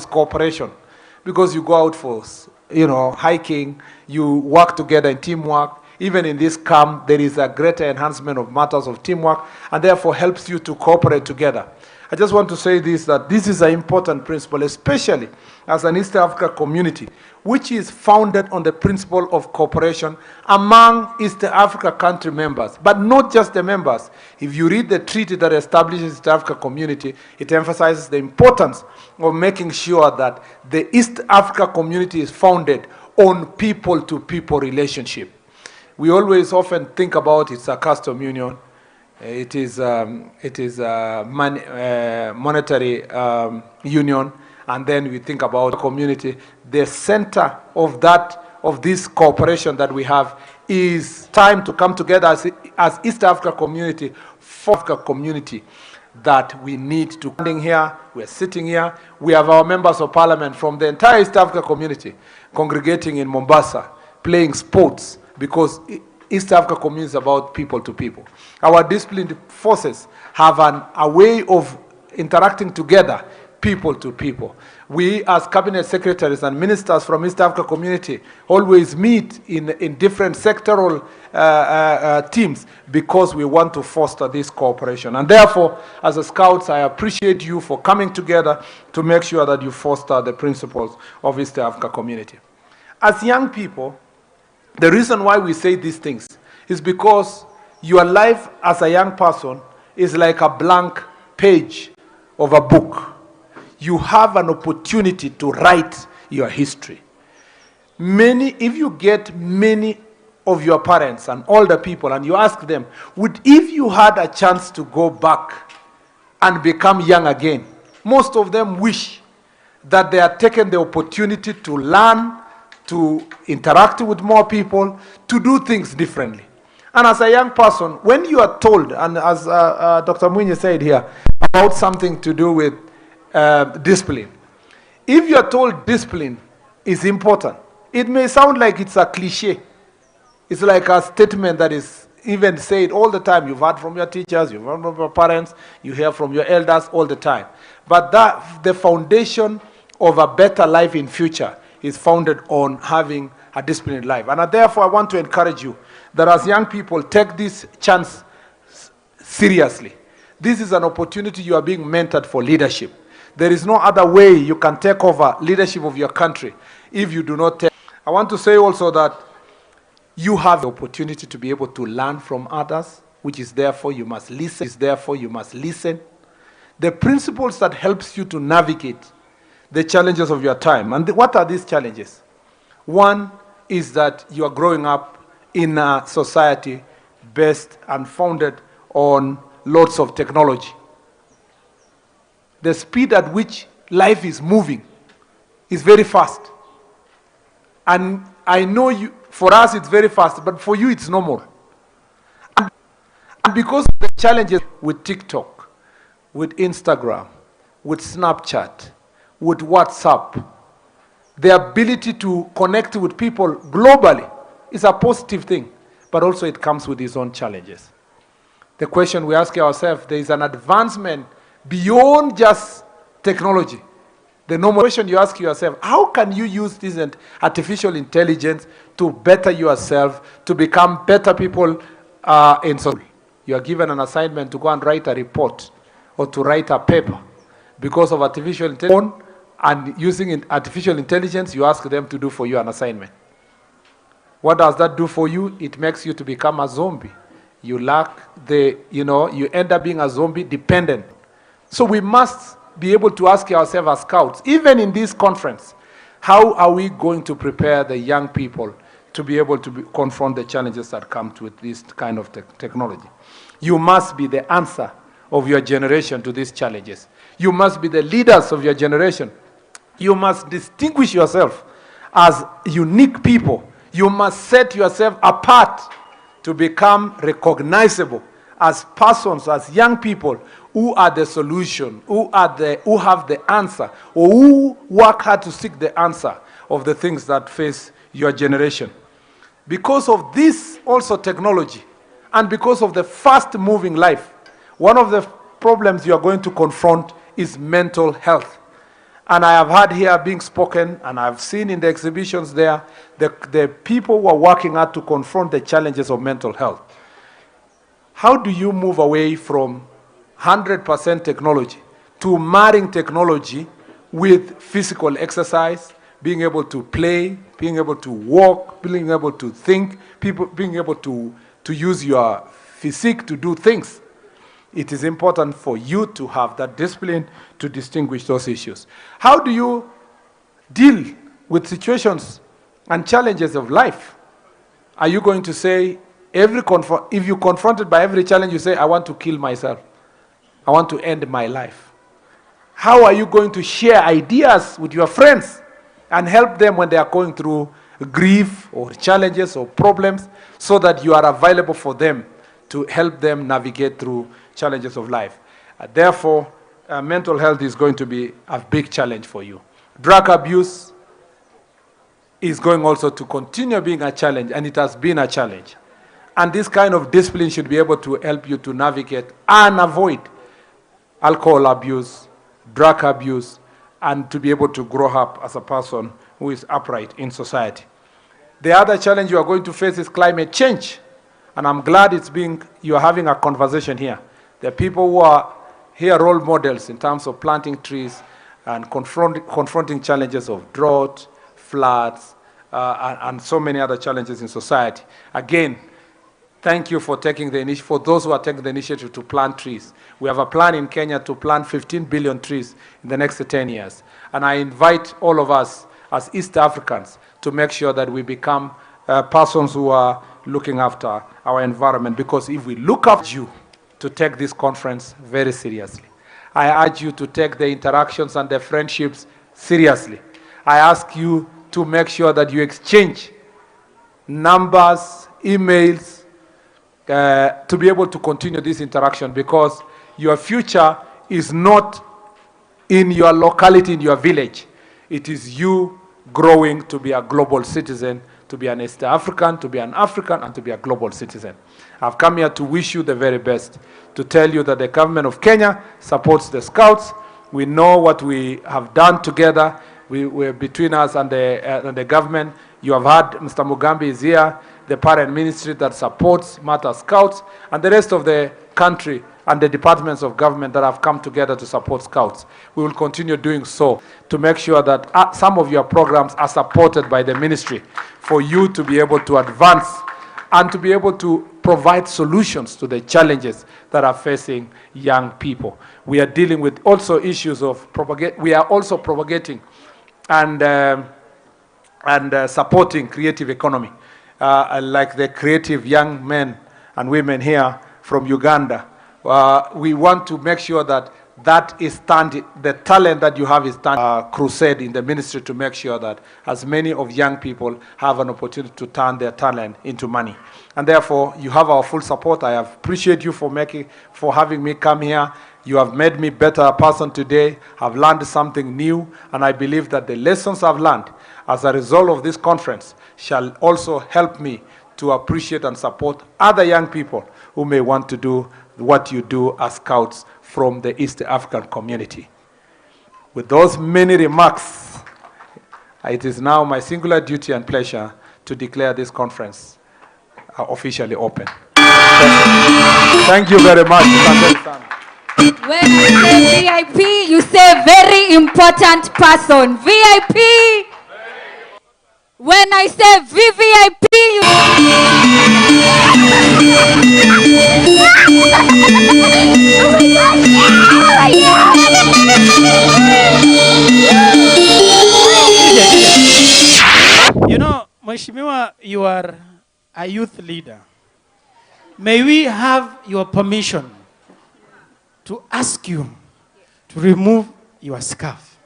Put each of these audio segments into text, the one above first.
cooperation, because you go out for, hiking, you work together in teamwork. Even in this camp, there is a greater enhancement of matters of teamwork, and therefore helps you to cooperate together. I just want to say this, that this is an important principle, especially as an East Africa community, which is founded on the principle of cooperation among East Africa country members, but not just the members. If you read the treaty that establishes East Africa community, it emphasizes the importance of making sure that the East Africa community is founded on people-to-people relationship. We always often think about it's a custom union. It is a monetary union, and then we think about the community. The center of this cooperation that we have is time to come together as East Africa community, for Africa community, that we need to standing here. We're sitting here. We have our members of parliament from the entire East Africa community congregating in Mombasa, playing sports, because East Africa community is about people to people. Our disciplined forces have a way of interacting together, people to people. We, as cabinet secretaries and ministers from East Africa community, always meet in different sectoral teams, because we want to foster this cooperation. And therefore, as a Scouts, I appreciate you for coming together to make sure that you foster the principles of East Africa community. As young people, the reason why we say these things is because your life as a young person is like a blank page of a book. You have an opportunity to write your history. If you get many of your parents and older people and you ask them, if you had a chance to go back and become young again, most of them wish that they had taken the opportunity to learn, to interact with more people, to do things differently. And as a young person, when you are told, and as Dr. Mwinyi said here, about something to do with discipline, if you are told discipline is important, it may sound like it's a cliche. It's like a statement that is even said all the time. You've heard from your teachers, you've heard from your parents, you hear from your elders all the time. But the foundation of a better life in future is founded on having a disciplined life. And therefore, I want to encourage you that as young people, take this chance seriously. This is an opportunity. You are being mentored for leadership. There is no other way you can take over leadership of your country if you do not take. I want to say also that you have the opportunity to be able to learn from others, which is therefore you must listen. The principles that helps you to navigate the challenges of your time. And what are these challenges? One is that you are growing up in a society based and founded on lots of technology. The speed at which life is moving is very fast. And I know for us it's very fast, but for you it's normal. And because of the challenges with TikTok, with Instagram, with Snapchat, with WhatsApp, the ability to connect with people globally is a positive thing, but also it comes with its own challenges. The question we ask ourselves, there is an advancement beyond just technology. The normal question you ask yourself, how can you use this artificial intelligence to better yourself, to become better people in school? You are given an assignment to go and write a report or to write a paper. Because of artificial intelligence, and using artificial intelligence, you ask them to do for you an assignment. What does that do for you? It makes you to become a zombie. You lack you end up being a zombie dependent. So we must be able to ask ourselves as Scouts, even in this conference, how are we going to prepare the young people to be able to confront the challenges that come with this kind of technology? You must be the answer of your generation to these challenges. You must be the leaders of your generation. You must distinguish yourself as unique people. You must set yourself apart to become recognizable as persons, as young people who are the solution, who have the answer, or who work hard to seek the answer of the things that face your generation. Because of this also technology, and because of the fast-moving life, one of the problems you are going to confront is mental health. And I have heard here being spoken, and I've seen in the exhibitions there, the people who are working hard to confront the challenges of mental health. How do you move away from 100% technology to marrying technology with physical exercise, being able to play, being able to walk, being able to think, being able to use your physique to do things? It is important for you to have that discipline to distinguish those issues. How do you deal with situations and challenges of life? Are you going to say, if you're confronted by every challenge, you say, I want to kill myself. I want to end my life. How are you going to share ideas with your friends and help them when they are going through grief or challenges or problems, so that you are available for them to help them navigate through challenges of life? Therefore, mental health is going to be a big challenge for you. Drug abuse is going also to continue being a challenge, and it has been a challenge. And this kind of discipline should be able to help you to navigate and avoid alcohol abuse, drug abuse, and to be able to grow up as a person who is upright in society. The other challenge you are going to face is climate change. And I'm glad you are having a conversation here. There are people who are here role models in terms of planting trees and confronting challenges of drought, floods, and so many other challenges in society. Again, thank you for taking the initiative, for those who are taking the initiative to plant trees. We have a plan in Kenya to plant 15 billion trees in the next 10 years. And I invite all of us as East Africans to make sure that we become persons who are looking after our environment, because if we look after you to take this conference very seriously, I urge you to take the interactions and the friendships seriously. I ask you to make sure that you exchange numbers, emails, to be able to continue this interaction, because your future is not in your locality, in your village. It is you growing to be a global citizen, to be an East African, to be an African, and to be a global citizen. I've come here to wish you the very best, to tell you that the government of Kenya supports the Scouts. We know what we have done together. We're between us and the government. You have heard Mr. Mugambi is here, the parent ministry that supports Mata Scouts, and the rest of the country and the departments of government that have come together to support Scouts. We will continue doing so to make sure that some of your programs are supported by the ministry for you to be able to advance and to be able to provide solutions to the challenges that are facing young people. We are dealing with also issues of we are also propagating and supporting creative economy, like the creative young men and women here from Uganda. We want to make sure that the talent that you have is crusade in the ministry to make sure that as many of young people have an opportunity to turn their talent into money. And therefore, you have our full support. I appreciate you for having me come here. You have made me better person today. I've learned something new, and I believe that the lessons I've learned as a result of this conference shall also help me to appreciate and support other young people who may want to do what you do as Scouts from the East African community. With those many remarks, it is now my singular duty and pleasure to declare this conference officially open. Thank you very much. When I say VIP, you say very important person. VIP. When I say VVIP, You know, Mheshimiwa, you are a youth leader. May we have your permission to ask you to remove your scarf?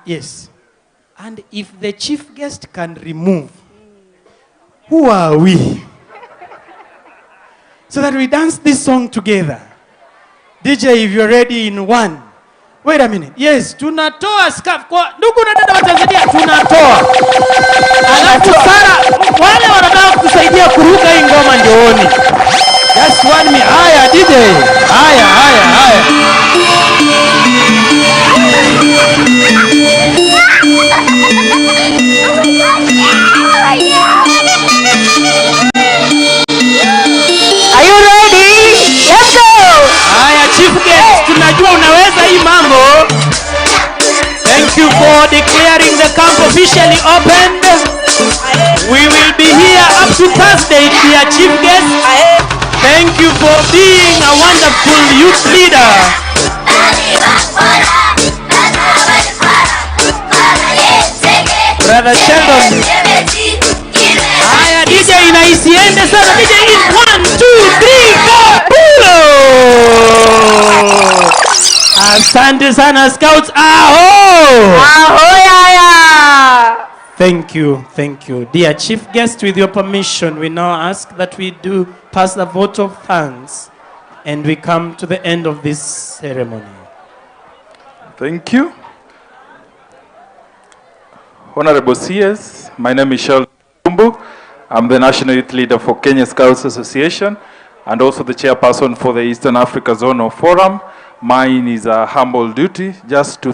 Yes. And if the chief guest can remove, who are we? So that we dance this song together. DJ, if you're ready in 1. Wait a minute. Yes, tunatoa scarf. Kwa ndugu na dada wa Tanzania, tunatoa. Alafu Sara, wale wanataka kusaidia kuruka hii ngoma njooni. Just 1 minute. Haya DJ. Haya. you for declaring the camp officially opened. We will be here up to Thursday, dear chief guest. Thank you for being a wonderful youth leader. Brother Sheldon. Haya, DJ inaisiende sana. DJ in 1, 2, 3, 4. Pulo! Asante sana Scouts. Aho! Ahoyaya! Thank you, thank you. Dear chief guest, with your permission, we now ask that we do pass the vote of thanks and we come to the end of this ceremony. Thank you. Honorable CS, my name is Sheldon Kumbu. I'm the National Youth Leader for Kenya Scouts Association and also the chairperson for the Eastern Africa Zonal Forum. Mine is a humble duty just to